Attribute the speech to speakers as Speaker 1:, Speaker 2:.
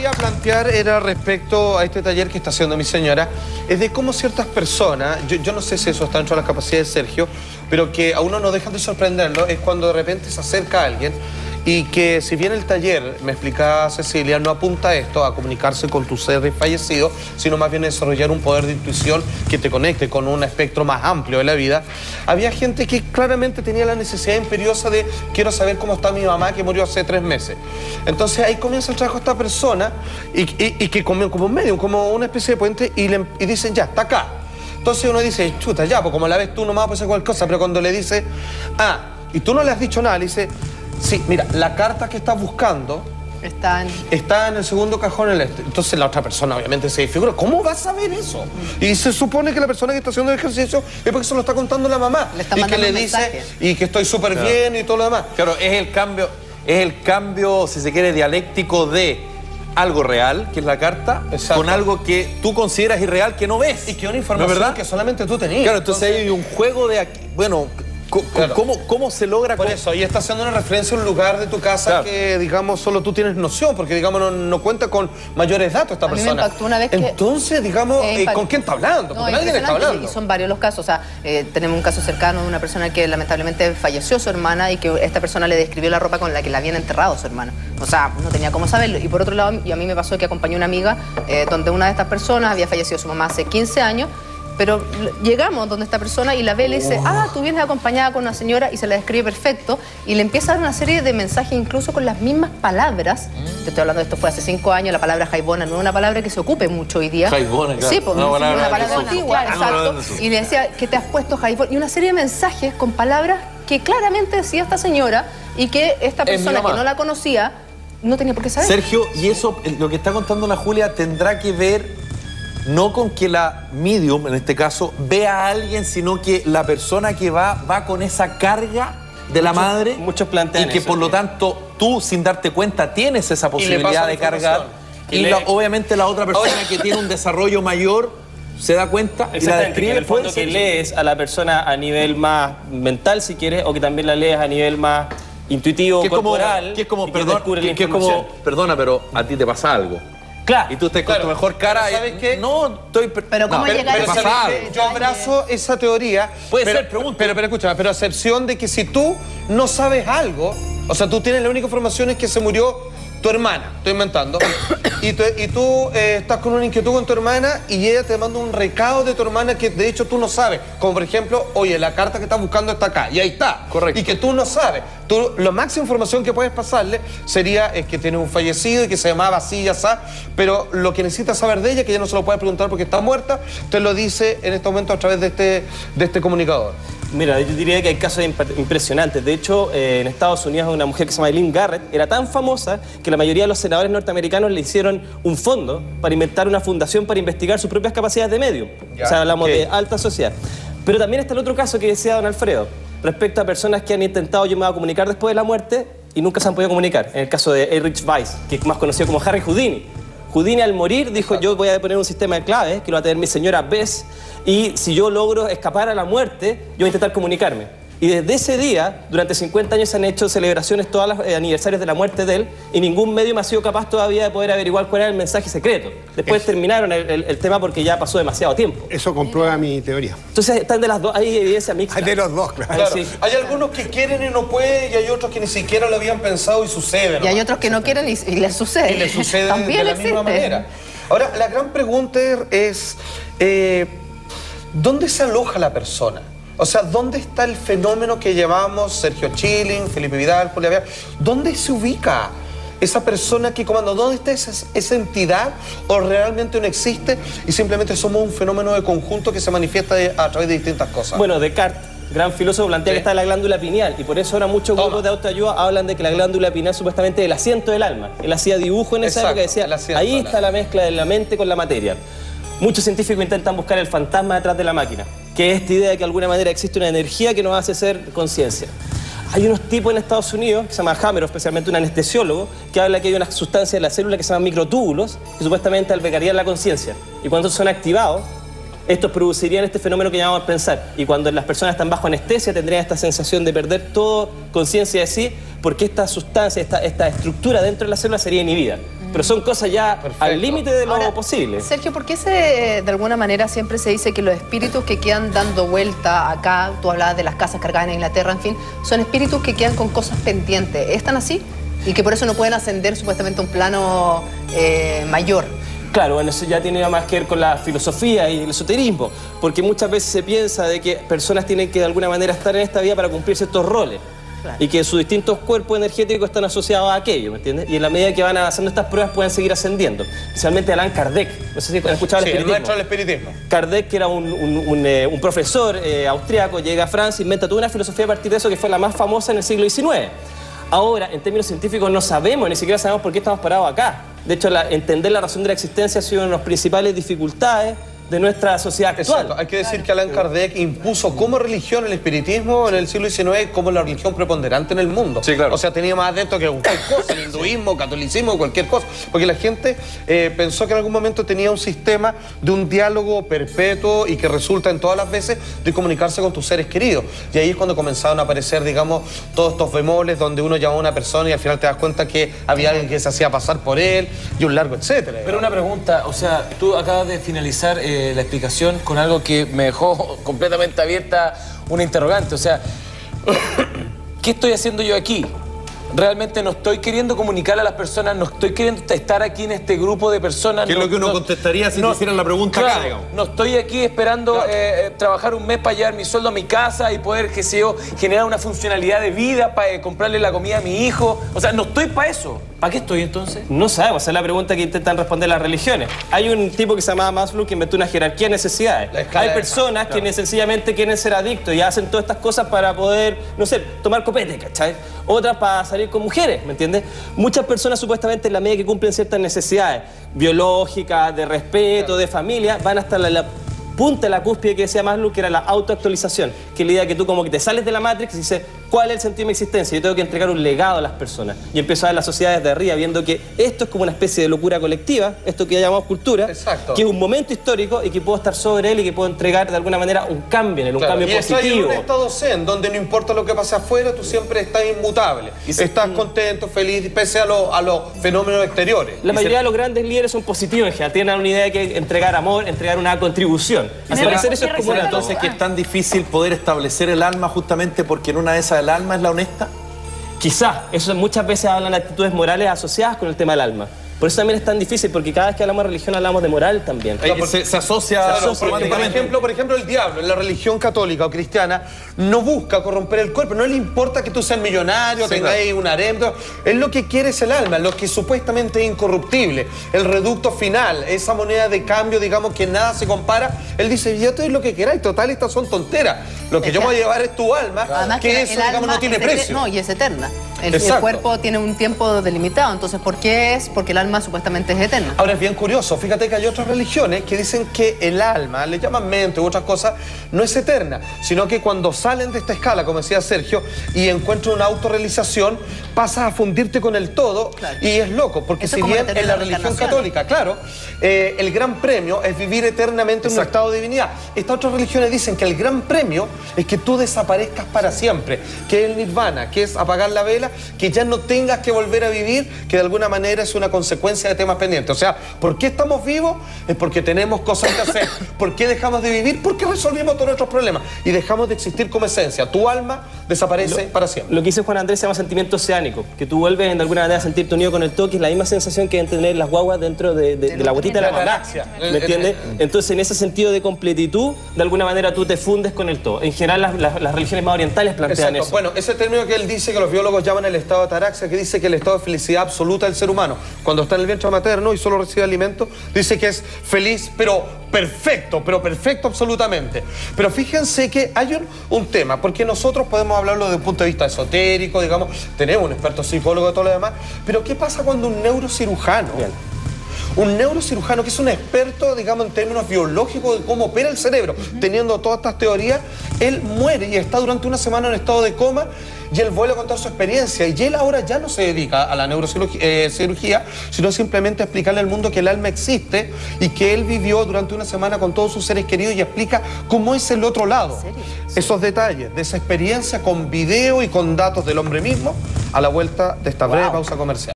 Speaker 1: quería plantear era respecto a este taller que está haciendo mi señora, es de cómo ciertas personas, yo no sé si eso está dentro de las capacidades de Sergio, pero que a uno no dejan de sorprenderlo, es cuando de repente se acerca a alguien y que si bien el taller, me explicaba Cecilia, no apunta a esto, a comunicarse con tu ser fallecido, sino más bien a desarrollar un poder de intuición que te conecte con un espectro más amplio de la vida, había gente que claramente tenía la necesidad imperiosa de quiero saber cómo está mi mamá que murió hace 3 meses. Entonces ahí comienza el trabajo de esta persona y que como un medio, como una especie de puente y dicen ya, está acá. Entonces uno dice, chuta, ya, pues como la ves tú nomás puede ser cualquier cosa, pero cuando le dice, y tú no le has dicho nada, le dice, sí, mira, la carta que estás buscando está en el segundo cajón en el este. Entonces la otra persona obviamente se figura, ¿cómo vas a saber eso? Y se supone que la persona que está haciendo el ejercicio es porque se lo está contando la mamá.
Speaker 2: Y que le
Speaker 1: dice, y que estoy súper bien y todo lo demás.
Speaker 3: Claro, es el cambio, si se quiere, dialéctico de algo real, que es la carta, con algo que tú consideras irreal, que no ves.
Speaker 1: Y que es una información que solamente tú tenías.
Speaker 3: Claro, entonces hay un juego de aquí, bueno... Claro. ¿Cómo se logra?
Speaker 1: Por eso, y está haciendo una referencia a un lugar de tu casa que, digamos, solo tú tienes noción, porque, digamos, no cuenta con mayores datos esta persona.
Speaker 2: Me impactó una vez que...
Speaker 1: Entonces, digamos, ¿con quién está hablando? Porque nadie le está hablando.
Speaker 2: Y son varios los casos. O sea, tenemos un caso cercano de una persona que lamentablemente falleció su hermana y que esta persona le describió la ropa con la que la habían enterrado su hermana. O sea, no tenía cómo saberlo. Y por otro lado, y a mí me pasó que acompañé a una amiga donde una de estas personas había fallecido su mamá hace 15 años. Pero llegamos donde esta persona y la ve y le dice, tú vienes acompañada con una señora, y se la describe perfecto y le empieza a dar una serie de mensajes incluso con las mismas palabras. Te estoy hablando de esto, fue hace 5 años, la palabra jaibona no es una palabra que se ocupe mucho hoy día.
Speaker 3: Jaibona, claro.
Speaker 2: Sí, porque
Speaker 3: una
Speaker 2: es una palabra antigua, exacto. Y le decía que te has puesto jaibona. Y una serie de mensajes con palabras que claramente decía esta señora y que esta persona que no la conocía no tenía por qué saber.
Speaker 3: Sergio, y eso, lo que está contando la Julia, tendrá que ver no con que la medium, en este caso, vea a alguien, sino que la persona que va con esa carga de la madre.
Speaker 4: Muchos plantean
Speaker 3: y que por lo tanto tú, sin darte cuenta, tienes esa posibilidad de cargar. Y obviamente la otra persona que tiene un desarrollo mayor se da cuenta y la describe.
Speaker 4: En el fondo que lees a la persona a nivel más mental, si quieres, o que también la lees a nivel más intuitivo, corporal.
Speaker 3: Perdona, pero a ti te pasa algo.
Speaker 4: Claro.
Speaker 3: Y tú estás con tu mejor cara.
Speaker 1: ¿Sabes qué?
Speaker 3: No, estoy...
Speaker 2: Pero ¿cómo llega a
Speaker 1: eso? Yo abrazo esa teoría.
Speaker 3: Puede ser, pregunta.
Speaker 1: Pero escúchame, pero a excepción de que si tú no sabes algo, o sea, tú tienes la única información es que se murió tu hermana, estoy inventando, y tú estás con una inquietud con tu hermana y ella te manda un recado de tu hermana que de hecho tú no sabes, como por ejemplo, oye, la carta que estás buscando está acá, y ahí está.
Speaker 3: Correcto.
Speaker 1: Y que tú no sabes. La máxima información que puedes pasarle sería que tiene un fallecido y que se llamaba así y así, pero lo que necesitas saber de ella, que ella no se lo puede preguntar porque está muerta, te lo dice en este momento a través de este comunicador.
Speaker 4: Mira, yo diría que hay casos impresionantes. De hecho, en Estados Unidos una mujer que se llama Eileen Garrett era tan famosa que la mayoría de los senadores norteamericanos le hicieron un fondo para inventar una fundación para investigar sus propias capacidades de medium. O sea, hablamos de alta sociedad. Pero también está el otro caso que decía don Alfredo, respecto a personas que han intentado, yo me voy a comunicar después de la muerte y nunca se han podido comunicar. En el caso de Erich Weiss, que es más conocido como Harry Houdini. Houdini al morir dijo, yo voy a poner un sistema de claves que lo va a tener mi señora Bess, y si yo logro escapar a la muerte, yo voy a intentar comunicarme. Y desde ese día, durante 50 años se han hecho celebraciones todos los aniversarios de la muerte de él, y ningún medio me ha sido capaz todavía de poder averiguar cuál era el mensaje secreto. Después terminaron el tema porque ya pasó demasiado tiempo.
Speaker 5: Eso comprueba mi teoría.
Speaker 4: Entonces están de las dos, hay evidencia mixta.
Speaker 5: Hay de los dos, claro.
Speaker 1: Sí. Hay algunos que quieren y no pueden, y hay otros que ni siquiera lo habían pensado y sucede.
Speaker 2: Y hay otros que no quieren y les sucede.
Speaker 1: Y les sucede
Speaker 2: también
Speaker 1: de la misma manera. Ahora, la gran pregunta es, ¿dónde se aloja la persona? O sea, ¿dónde está el fenómeno que llamamos Sergio Chilling, Felipe Vidal, Julia Vial? ¿Dónde se ubica esa persona que comanda? ¿Dónde está esa entidad o realmente no existe y simplemente somos un fenómeno de conjunto que se manifiesta a través de distintas cosas?
Speaker 4: Bueno, Descartes, gran filósofo, plantea que está la glándula pineal, y por eso ahora muchos grupos de autoayuda hablan de que la glándula pineal supuestamente es el asiento del alma. Él hacía dibujo en esa época y decía, ahí está la mezcla de la mente con la materia. Muchos científicos intentan buscar el fantasma detrás de la máquina, que es esta idea de que de alguna manera existe una energía que nos hace ser conciencia. Hay unos tipos en Estados Unidos, que se llama Hammer, especialmente un anestesiólogo, que habla que hay una sustancia en la célula que se llama microtúbulos, que supuestamente albergarían la conciencia. Y cuando son activados, estos producirían este fenómeno que llamamos pensar. Y cuando las personas están bajo anestesia, tendrían esta sensación de perder toda conciencia de sí, porque esta sustancia, esta estructura dentro de la célula sería inhibida. pero son cosas ya al límite de lo
Speaker 2: Ahora,
Speaker 4: posible.
Speaker 2: Sergio, ¿por qué de alguna manera siempre se dice que los espíritus que quedan dando vuelta acá, tú hablabas de las casas cargadas en Inglaterra, en fin, son espíritus que quedan con cosas pendientes? ¿Están así? Y que por eso no pueden ascender supuestamente a un plano mayor.
Speaker 4: Claro, bueno, eso ya tiene más que ver con la filosofía y el esoterismo, porque muchas veces se piensa de que personas tienen que de alguna manera estar en esta vida para cumplir ciertos roles. Claro. Y que sus distintos cuerpos energéticos están asociados a aquello, ¿me entiendes? Y en la medida que van haciendo estas pruebas pueden seguir ascendiendo. Especialmente Allan Kardec, no sé si han escuchado el espiritismo.
Speaker 1: El maestro del espiritismo.
Speaker 4: Kardec, que era un profesor austriaco, llega a Francia, inventa toda una filosofía a partir de eso que fue la más famosa en el siglo XIX. Ahora, en términos científicos, no sabemos, ni siquiera sabemos por qué estamos parados acá. De hecho, entender la razón de la existencia ha sido una de las principales dificultades de nuestra sociedad actual.
Speaker 1: Exacto. Hay que decir que Allan Kardec impuso como religión el espiritismo en el siglo XIX como la religión preponderante en el mundo.
Speaker 3: Sí, claro.
Speaker 1: O sea, tenía más adeptos que cualquier cosa, el hinduismo, catolicismo, cualquier cosa. Porque la gente pensó que en algún momento tenía un sistema de un diálogo perpetuo y que resulta en todas las veces de comunicarse con tus seres queridos. Y ahí es cuando comenzaron a aparecer, digamos, todos estos bemoles donde uno llamaba a una persona y al final te das cuenta que había alguien que se hacía pasar por él y un largo etcétera.
Speaker 6: Pero una pregunta, o sea, tú acabas de finalizar la explicación con algo que me dejó completamente abierta una interrogante. O sea, ¿qué estoy haciendo yo aquí? Realmente no estoy queriendo comunicar a las personas, no estoy queriendo estar aquí en este grupo de personas.
Speaker 3: ¿Qué es lo que uno contestaría si te hicieran la pregunta
Speaker 6: claro,
Speaker 3: acá, digamos?
Speaker 6: No estoy aquí esperando trabajar un mes para llevar mi sueldo a mi casa y poder, qué sé yo, generar una funcionalidad de vida para comprarle la comida a mi hijo. O sea, no estoy para eso. ¿Para qué estoy entonces?
Speaker 4: No sabemos, esa es la pregunta que intentan responder las religiones. Hay un tipo que se llamaba Maslow que inventó una jerarquía de necesidades. Hay personas que sencillamente quieren ser adictos y hacen todas estas cosas para poder, no sé, tomar copete, ¿cachai? Otras para salir con mujeres, ¿me entiendes? Muchas personas supuestamente en la medida que cumplen ciertas necesidades biológicas, de respeto, de familia, van hasta la punta de la cúspide que decía Maslow, que era la autoactualización, que es la idea que tú como que te sales de la Matrix y dices, ¿cuál es el sentido de mi existencia? Yo tengo que entregar un legado a las personas. Y empiezo a ver la sociedad desde arriba, viendo que esto es como una especie de locura colectiva, esto que llamamos cultura,
Speaker 1: exacto,
Speaker 4: que es un momento histórico y que puedo estar sobre él y que puedo entregar de alguna manera un cambio en él, un cambio positivo.
Speaker 1: Y en un estado zen, donde no importa lo que pase afuera, tú siempre estás inmutable. Estás contento, feliz, pese a los fenómenos exteriores.
Speaker 4: La mayoría de los grandes líderes son positivos en general, tienen una idea de que entregar amor, entregar una contribución. Y al parecer eso es como
Speaker 3: entonces que es tan difícil poder establecer el alma justamente porque en una de esas el alma es la honesta.
Speaker 4: Quizás, eso muchas veces hablan de actitudes morales asociadas con el tema del alma. Por eso también es tan difícil, porque cada vez que hablamos de religión hablamos de moral también.
Speaker 3: Se asocia
Speaker 1: por ejemplo, el diablo en la religión católica o cristiana no busca corromper el cuerpo, no le importa que tú seas millonario, tengáis un harem, él lo que quiere es el alma, lo que supuestamente es incorruptible, el reducto final, esa moneda de cambio, digamos, que nada se compara. Él dice, yo te doy lo que queráis, total, estas son tonteras. Lo que yo me voy a llevar es tu alma,
Speaker 2: además
Speaker 1: que eso, digamos, no tiene precio.
Speaker 2: No, y es eterna. El cuerpo tiene un tiempo delimitado, entonces, ¿por qué es? Porque el alma supuestamente es eterna.
Speaker 1: Ahora es bien curioso, fíjate que hay otras religiones que dicen que el alma, le llaman mente u otras cosas, no es eterna, sino que cuando salen de esta escala, como decía Sergio, y encuentran una autorrealización, pasas a fundirte con el todo, y es loco, porque si bien en la religión católica, claro, el gran premio es vivir eternamente en un estado de divinidad. Estas otras religiones dicen que el gran premio es que tú desaparezcas para siempre, que es el nirvana, que es apagar la vela, que ya no tengas que volver a vivir, que de alguna manera es una consecuencia de temas pendientes. O sea, ¿por qué estamos vivos? Es porque tenemos cosas que hacer. ¿Por qué dejamos de vivir? Porque resolvimos todos nuestros problemas y dejamos de existir como esencia. Tu alma desaparece para siempre.
Speaker 4: Lo que dice Juan Andrés se llama sentimiento oceánico, que tú vuelves de alguna manera a sentirte unido con el todo, que es la misma sensación que deben tener las guaguas dentro de la gotita de la mamá. ¿Me entiendes? Entonces, en ese sentido de completitud, de alguna manera tú te fundes con el todo. En general, las religiones más orientales plantean eso.
Speaker 1: Bueno, ese término que él dice, que los biólogos llaman el estado de ataraxia, que dice que el estado de felicidad absoluta del ser humano, cuando está en el vientre materno y solo recibe alimento, dice que es feliz, pero perfecto absolutamente. Pero fíjense que hay un tema, porque nosotros podemos hablarlo desde un punto de vista esotérico, digamos, tenemos un experto psicólogo y todo lo demás, pero ¿qué pasa cuando un neurocirujano? Un neurocirujano que es un experto, digamos, en términos biológicos de cómo opera el cerebro, teniendo todas estas teorías, él muere y está durante una semana en estado de coma y él vuelve a contar su experiencia y él ahora ya no se dedica a la neurocirugía, sino simplemente a explicarle al mundo que el alma existe y que él vivió durante una semana con todos sus seres queridos y explica cómo es el otro lado. Esos detalles de esa experiencia con video y con datos del hombre mismo a la vuelta de esta breve pausa comercial.